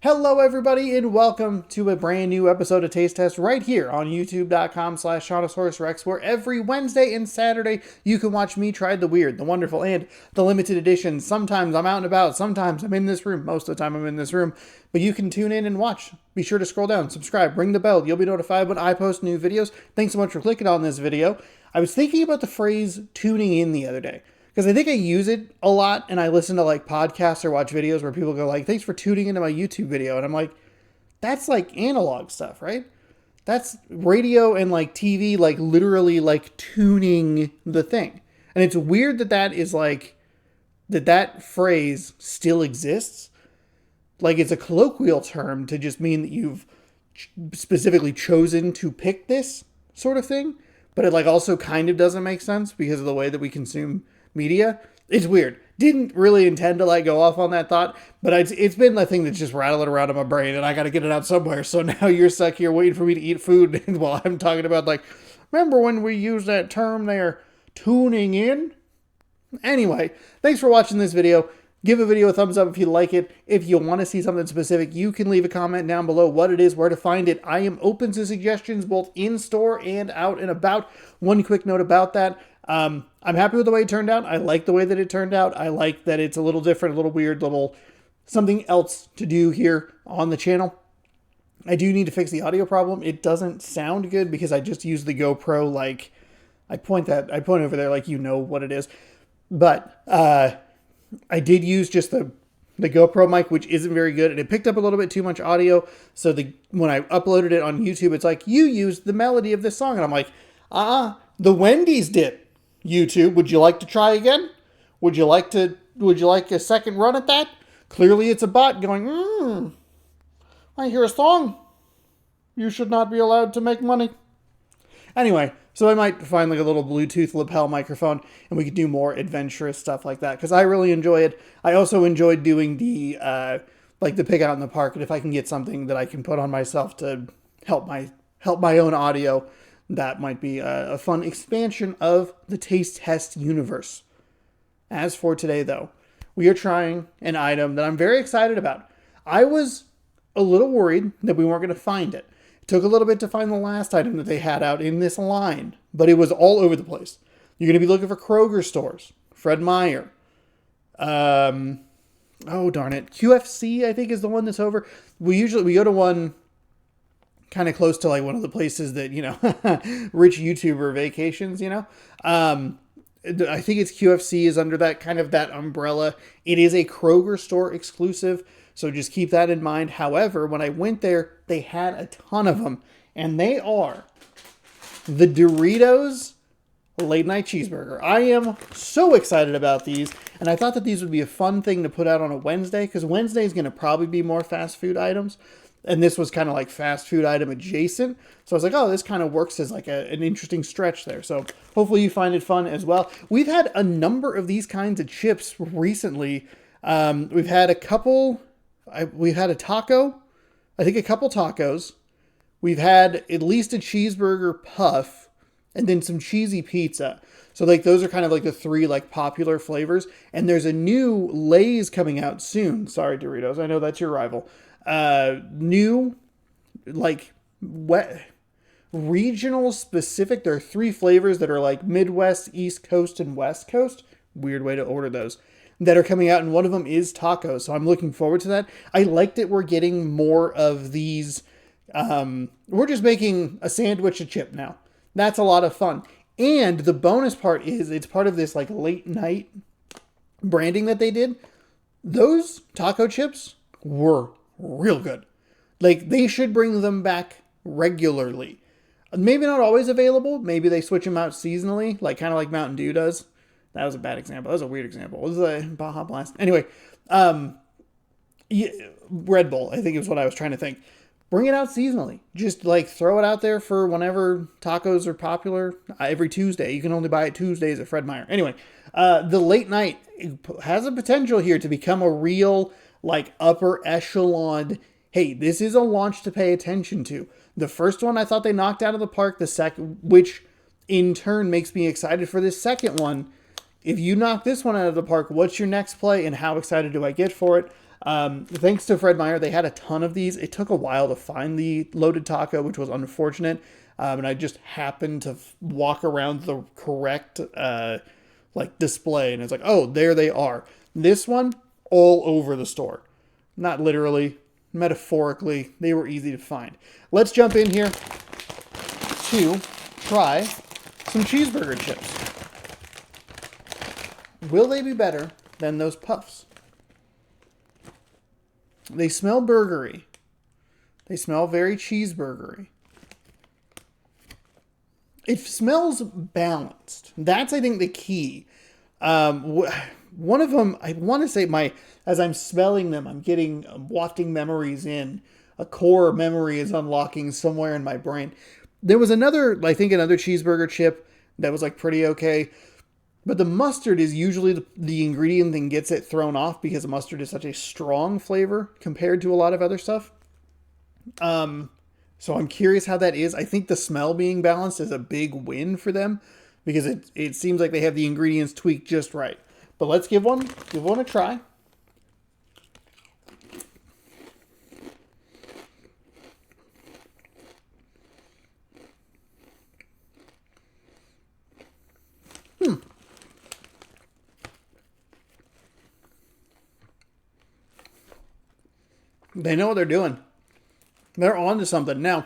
Hello everybody and welcome to a brand new episode of Taste Test right here on youtube.com/Seannosaurus Rex, where every Wednesday and Saturday you can watch me try the weird, the wonderful, and the limited edition. Sometimes I'm out and about, sometimes I'm in this room, most of the time I'm in this room, but you can tune in and watch. Be sure to scroll down, subscribe, ring the bell, you'll be notified when I post new videos. Thanks so much for clicking on this video. I was thinking about the phrase tuning in the other day, because I think I use it a lot, and I listen to like podcasts or watch videos where people go like, thanks for tuning into my YouTube video. And I'm like, that's like analog stuff, right? That's radio and like TV, like literally like tuning the thing. And it's weird that that is like, that phrase still exists. Like it's a colloquial term to just mean that you've specifically chosen to pick this sort of thing. But it like also kind of doesn't make sense because of the way that we consume media. It's weird. Didn't really intend to like go off on that thought, but it's been the thing that's just rattling around in my brain, and I got to get it out somewhere. So now you're stuck here waiting for me to eat food while I'm talking about like, remember when we used that term there, tuning in? Anyway, thanks for watching this video. Give a video a thumbs up if you like it. If you want to see something specific, you can leave a comment down below what it is, where to find it. I am open to suggestions both in store and out and about. One quick note about that. I'm happy with the way it turned out. I like the way that it turned out. I like that it's a little different, a little weird, little something else to do here on the channel. I do need to fix the audio problem. It doesn't sound good because I just use the GoPro. Like I point over there like you know what it is. But I did use just the GoPro mic, which isn't very good, and it picked up a little bit too much audio. So when I uploaded it on YouTube, it's like, you used the melody of this song. And I'm like, the Wendy's did. YouTube, would you like to try again? Would you like a second run at that? Clearly it's a bot going, I hear a song. You should not be allowed to make money. Anyway, so I might find like a little Bluetooth lapel microphone and we could do more adventurous stuff like that because I really enjoy it. I also enjoyed doing the like the pig out in the park, and if I can get something that I can put on myself to help my own audio, that might be a fun expansion of the Taste Test universe. As for today, though, we are trying an item that I'm very excited about. I was a little worried that we weren't going to find it. It took a little bit to find the last item that they had out in this line, but it was all over the place. You're going to be looking for Kroger stores, Fred Meyer. Oh, darn it. QFC, I think, is the one that's over. We go to one kind of close to like one of the places that, you know, rich YouTuber vacations, you know. I think it's QFC is under that kind of that umbrella. It is a Kroger store exclusive, so just keep that in mind. However, when I went there, they had a ton of them, and they are the Doritos Late Night Cheeseburger. I am so excited about these, and I thought that these would be a fun thing to put out on a Wednesday, because Wednesday is going to probably be more fast food items. And this was kind of like fast food item adjacent. So I was like, oh, this kind of works as like an interesting stretch there. So hopefully you find it fun as well. We've had a number of these kinds of chips recently. We've had a couple. We've had a taco. I think a couple tacos. We've had at least a cheeseburger puff and then some cheesy pizza. So like those are kind of like the three like popular flavors. And there's a new Lay's coming out soon. Sorry, Doritos. I know that's your rival. New, like, regional specific. There are three flavors that are like Midwest, East Coast, and West Coast. Weird way to order those. That are coming out, and one of them is tacos. So I'm looking forward to that. I like that we're getting more of these. We're just making a sandwich a chip now. That's a lot of fun. And the bonus part is it's part of this like late night branding that they did. Those taco chips were real good. Like, they should bring them back regularly. Maybe not always available. Maybe they switch them out seasonally, like kind of like Mountain Dew does. That was a bad example. That was a weird example. It was a Baja Blast. Anyway, Red Bull, I think is what I was trying to think. Bring it out seasonally. Just like throw it out there for whenever tacos are popular. Every Tuesday. You can only buy it Tuesdays at Fred Meyer. Anyway, the late night has a potential here to become a real like upper echelon. Hey, this is a launch to pay attention to. The first one I thought they knocked out of the park. The second, which in turn makes me excited for this second one. If you knock this one out of the park, what's your next play and how excited do I get for it? Thanks to Fred Meyer, they had a ton of these. It took a while to find the loaded taco, which was unfortunate. And I just happened to walk around the correct display, and it's like, oh, there they are. This one, all over the store. Not literally, metaphorically, they were easy to find. Let's jump in here to try some cheeseburger chips. Will they be better than those puffs? They smell burgery. They smell very cheeseburgery. It smells balanced. That's, I think, the key. One of them, I want to say as I'm smelling them, I'm wafting memories in. A core memory is unlocking somewhere in my brain. There was another cheeseburger chip that was like pretty okay. But the mustard is usually the ingredient that gets it thrown off because the mustard is such a strong flavor compared to a lot of other stuff. So I'm curious how that is. I think the smell being balanced is a big win for them because it seems like they have the ingredients tweaked just right. But let's give one a try. They know what they're doing. They're on to something. Now,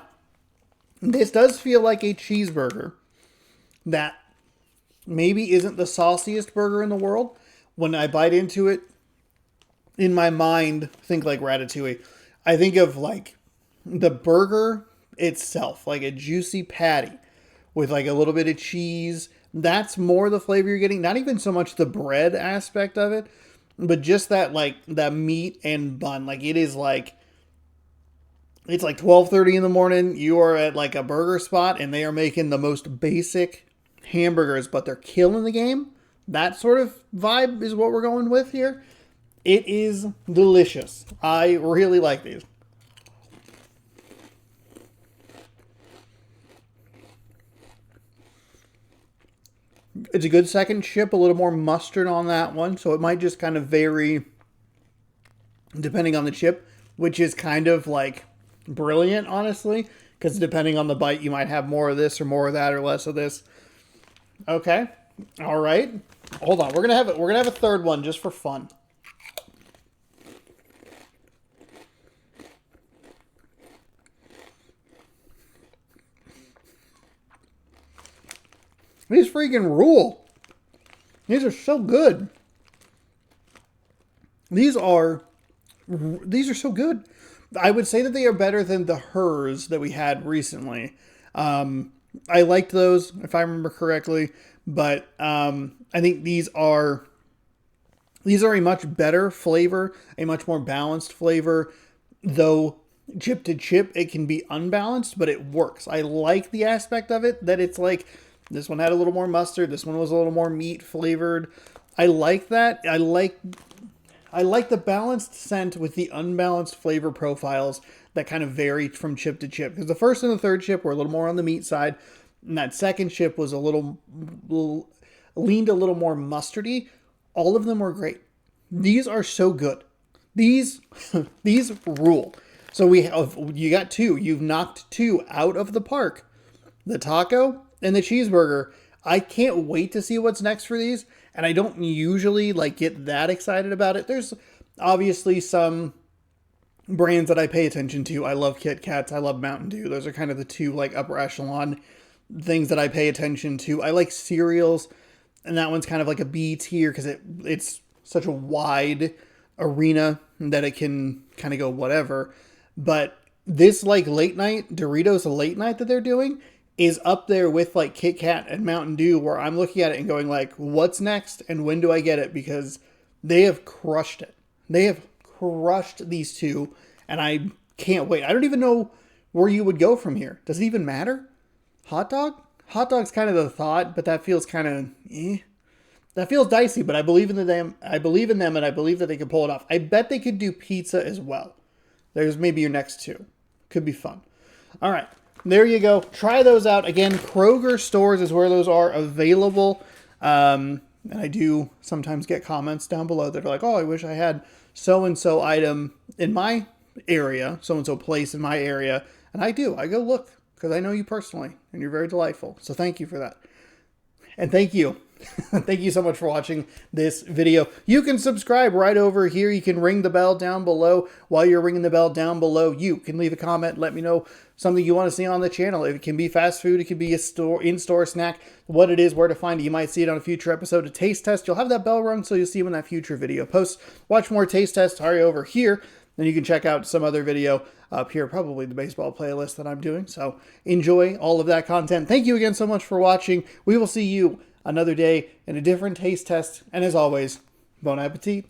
this does feel like a cheeseburger that maybe isn't the sauciest burger in the world. When I bite into it, in my mind, think like Ratatouille. I think of like the burger itself, like a juicy patty with like a little bit of cheese. That's more the flavor you're getting. Not even so much the bread aspect of it, but just that meat and bun. Like it is like, it's like 12:30 in the morning. You are at like a burger spot and they are making the most basic hamburgers, but they're killing the game. That sort of vibe is what we're going with here. It is delicious. I really like these. It's a good second chip, a little more mustard on that one. So it might just kind of vary depending on the chip, which is kind of like brilliant, honestly, because depending on the bite, you might have more of this or more of that or less of this. Okay. All right. Hold on. We're going to have a third one just for fun. These freaking rule. These are so good. These are so good. I would say that they are better than the Hers that we had recently. I liked those, if I remember correctly, but I think these are a much better flavor, a much more balanced flavor, though chip to chip it can be unbalanced, but it works. I like the aspect of it that it's like this one had a little more mustard, this one was a little more meat flavored. I like that. I like the balanced scent with the unbalanced flavor profiles that kind of varied from chip to chip. Because the first and the third chip were a little more on the meat side, and that second chip was leaned a little more mustardy. All of them were great. These are so good. These rule. So you got two. You've knocked two out of the park. The taco and the cheeseburger. I can't wait to see what's next for these. And I don't usually get that excited about it. There's obviously some brands that I pay attention to. I love Kit Kats. I love Mountain Dew. Those are kind of the two upper echelon things that I pay attention to. I like cereals, and that one's kind of like a B tier because it's such a wide arena that it can kind of go whatever. But this late night Doritos late night that they're doing is up there with Kit Kat and Mountain Dew, where I'm looking at it and going what's next and when do I get it? Because they have crushed it. They have crushed these two, and I can't wait. I don't even know where you would go from here. Does it even matter? Hot dog? Hot dog's kind of the thought, but that feels kind of That feels dicey, but I believe in them. I believe in them, and I believe that they can pull it off. I bet they could do pizza as well. There's maybe your next two. Could be fun. All right. There you go. Try those out. Again, Kroger stores is where those are available. And I do sometimes get comments down below that are like, oh, I wish I had so-and-so item in my area, so-and-so place in my area. And I go look because I know you personally and you're very delightful. So thank you for that. And thank you. Thank you so much for watching this video. You can subscribe right over here. You can ring the bell down below. While you're ringing the bell down below, you can leave a comment. Let me know something you want to see on the channel. It can be fast food. It can be a in-store snack. What it is, where to find it. You might see it on a future episode of Taste Test. You'll have that bell rung so you'll see when that future video posts. Watch more Taste Tests. Hurry over here. Then you can check out some other video up here, probably the baseball playlist that I'm doing. So enjoy all of that content. Thank you again so much for watching. We will see you another day in a different taste test. And as always, bon appetit.